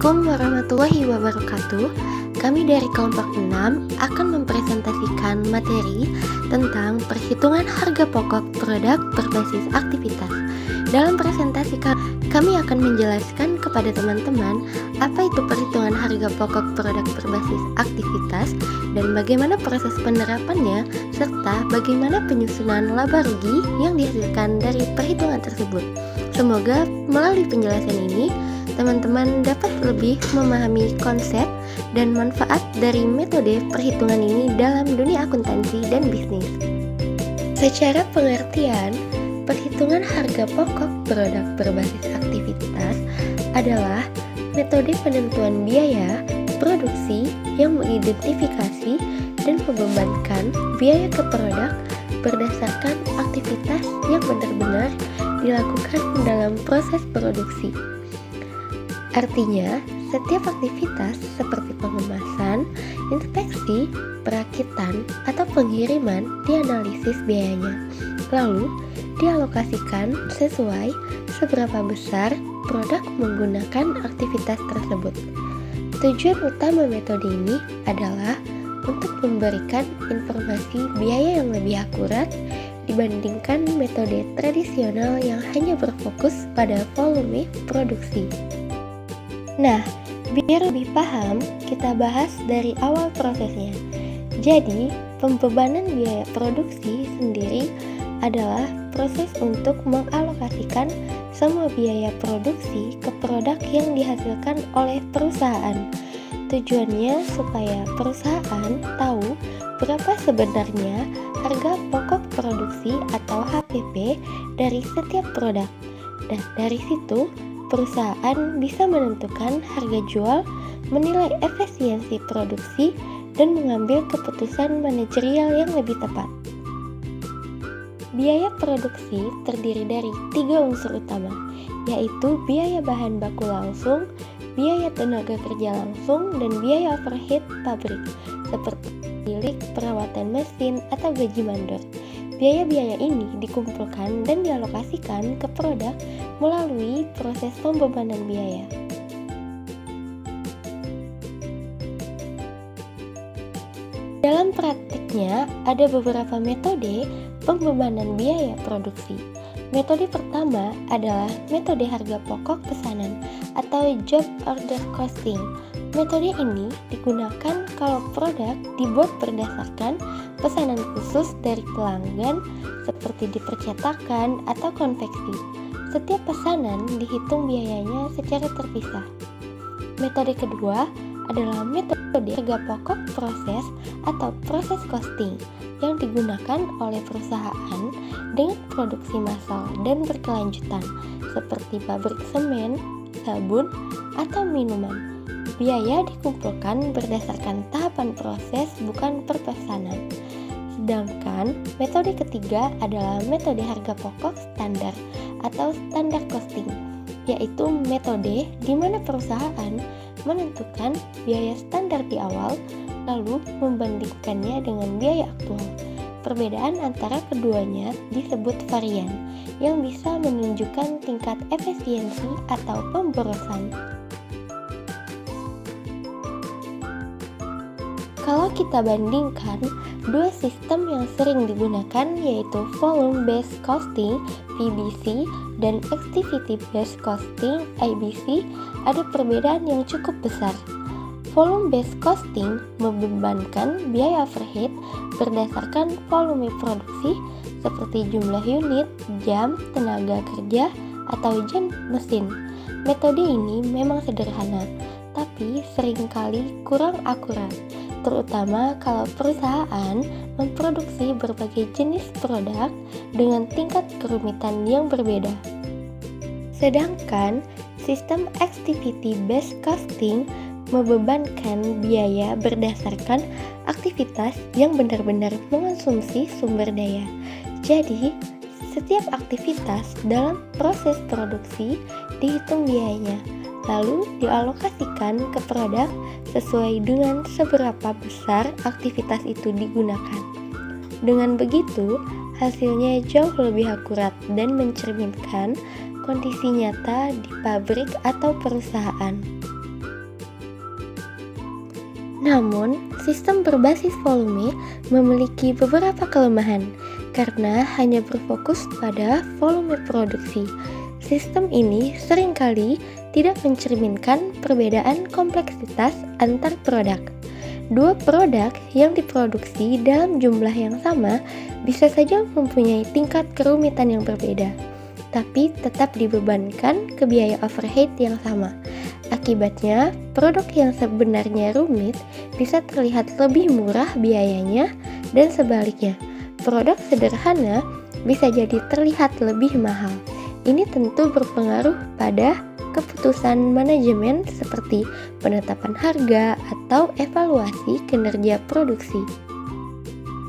Assalamualaikum warahmatullahi wabarakatuh. Kami dari kelompok 6 akan mempresentasikan materi tentang perhitungan harga pokok produk berbasis aktivitas. Dalam presentasi kami akan menjelaskan kepada teman-teman apa itu perhitungan harga pokok produk berbasis aktivitas dan bagaimana proses penerapannya, serta bagaimana penyusunan laba rugi yang dihasilkan dari perhitungan tersebut. Semoga melalui penjelasan ini teman-teman dapat lebih memahami konsep dan manfaat dari metode perhitungan ini dalam dunia akuntansi dan bisnis. Secara pengertian, perhitungan harga pokok produk berbasis aktivitas adalah metode penentuan biaya produksi yang mengidentifikasi dan membebankan biaya ke produk berdasarkan aktivitas yang benar-benar dilakukan dalam proses produksi. Artinya, setiap aktivitas seperti pengemasan, inspeksi, perakitan, atau pengiriman dianalisis biayanya, lalu dialokasikan sesuai seberapa besar produk menggunakan aktivitas tersebut. Tujuan utama metode ini adalah untuk memberikan informasi biaya yang lebih akurat dibandingkan metode tradisional yang hanya berfokus pada volume produksi. Nah, biar lebih paham, kita bahas dari awal prosesnya. Jadi, pembebanan biaya produksi sendiri adalah proses untuk mengalokasikan semua biaya produksi ke produk yang dihasilkan oleh perusahaan. Tujuannya supaya perusahaan tahu berapa sebenarnya harga pokok produksi atau HPP dari setiap produk. Dan dari situ, perusahaan bisa menentukan harga jual, menilai efisiensi produksi, dan mengambil keputusan manajerial yang lebih tepat. Biaya produksi terdiri dari 3 unsur utama, yaitu biaya bahan baku langsung, biaya tenaga kerja langsung, dan biaya overhead pabrik, seperti milik perawatan mesin atau gaji mandor. Biaya-biaya ini dikumpulkan dan dialokasikan ke produk melalui proses pembebanan biaya. Dalam praktiknya, ada beberapa metode pembebanan biaya produksi. Metode pertama adalah metode harga pokok pesanan atau job order costing. Metode ini digunakan kalau produk dibuat berdasarkan pesanan khusus dari pelanggan seperti di percetakan atau konveksi. Setiap pesanan dihitung biayanya secara terpisah. Metode kedua adalah metode harga pokok proses atau proses costing yang digunakan oleh perusahaan dengan produksi massal dan berkelanjutan seperti pabrik semen, sabun, atau minuman. Biaya dikumpulkan berdasarkan tahapan proses, bukan per pesanan. Sedangkan metode ketiga adalah metode harga pokok standar atau standar costing, yaitu metode di mana perusahaan menentukan biaya standar di awal lalu membandingkannya dengan biaya aktual. Perbedaan antara keduanya disebut varian, yang bisa menunjukkan tingkat efisiensi atau pemborosan. Kalau kita bandingkan dua sistem yang sering digunakan, yaitu volume based costing (VBC) dan activity based costing (ABC), ada perbedaan yang cukup besar. Volume based costing membebankan biaya overhead berdasarkan volume produksi seperti jumlah unit, jam, tenaga kerja, atau jam mesin. Metode ini memang sederhana, tapi seringkali kurang akurat, terutama kalau perusahaan memproduksi berbagai jenis produk dengan tingkat kerumitan yang berbeda. Sedangkan sistem activity based costing membebankan biaya berdasarkan aktivitas yang benar-benar mengonsumsi sumber daya. Jadi, setiap aktivitas dalam proses produksi dihitung biayanya, lalu dialokasikan ke produk sesuai dengan seberapa besar aktivitas itu digunakan. Dengan begitu, hasilnya jauh lebih akurat dan mencerminkan kondisi nyata di pabrik atau perusahaan. Namun, sistem berbasis volume memiliki beberapa kelemahan karena hanya berfokus pada volume produksi. Sistem ini seringkali tidak mencerminkan perbedaan kompleksitas antar produk. Dua produk yang diproduksi dalam jumlah yang sama bisa saja mempunyai tingkat kerumitan yang berbeda, tapi tetap dibebankan ke biaya overhead yang sama. Akibatnya, produk yang sebenarnya rumit bisa terlihat lebih murah biayanya dan sebaliknya. Produk sederhana bisa jadi terlihat lebih mahal. Ini tentu berpengaruh pada keputusan manajemen seperti penetapan harga atau evaluasi kinerja produksi.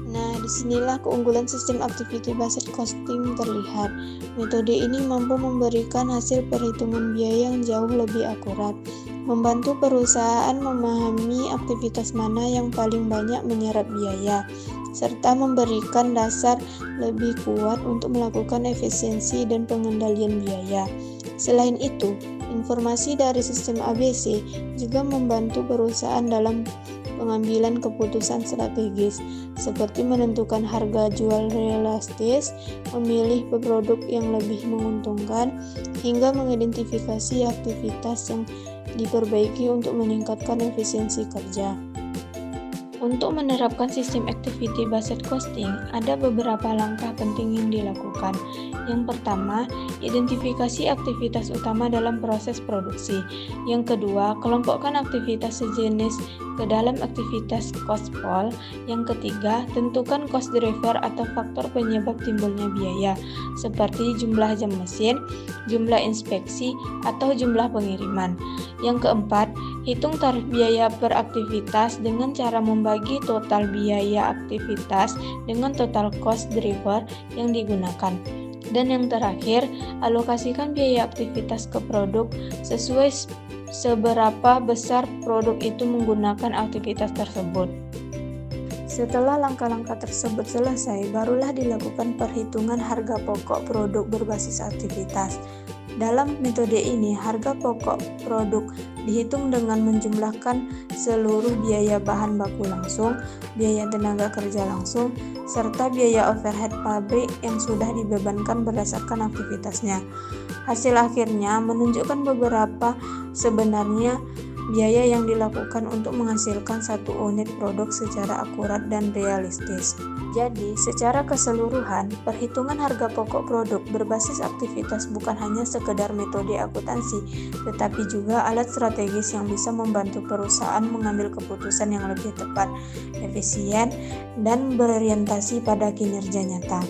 Nah, disinilah keunggulan sistem activity based costing terlihat. Metode ini mampu memberikan hasil perhitungan biaya yang jauh lebih akurat, membantu perusahaan memahami aktivitas mana yang paling banyak menyerap biaya, serta memberikan dasar lebih kuat untuk melakukan efisiensi dan pengendalian biaya. Selain itu, informasi dari sistem ABC juga membantu perusahaan dalam pengambilan keputusan strategis, seperti menentukan harga jual realistis, memilih produk yang lebih menguntungkan, hingga mengidentifikasi aktivitas yang diperbaiki untuk meningkatkan efisiensi kerja. Untuk menerapkan sistem activity based costing, ada beberapa langkah penting yang dilakukan. Yang pertama, identifikasi aktivitas utama dalam proses produksi. Yang kedua, kelompokkan aktivitas sejenis ke dalam aktivitas cost pool. Yang ketiga, tentukan cost driver atau faktor penyebab timbulnya biaya, seperti jumlah jam mesin, jumlah inspeksi, atau jumlah pengiriman. Yang keempat, hitung tarif biaya per aktivitas dengan cara membagi total biaya aktivitas dengan total cost driver yang digunakan. Dan yang terakhir, alokasikan biaya aktivitas ke produk sesuai seberapa besar produk itu menggunakan aktivitas tersebut. Setelah langkah-langkah tersebut selesai, barulah dilakukan perhitungan harga pokok produk berbasis aktivitas. Dalam metode ini, harga pokok produk dihitung dengan menjumlahkan seluruh biaya bahan baku langsung, biaya tenaga kerja langsung, serta biaya overhead pabrik yang sudah dibebankan berdasarkan aktivitasnya. Hasil akhirnya menunjukkan beberapa sebenarnya biaya yang dilakukan untuk menghasilkan satu unit produk secara akurat dan realistis. Jadi, secara keseluruhan, perhitungan harga pokok produk berbasis aktivitas bukan hanya sekedar metode akuntansi, tetapi juga alat strategis yang bisa membantu perusahaan mengambil keputusan yang lebih tepat, efisien, dan berorientasi pada kinerja nyata.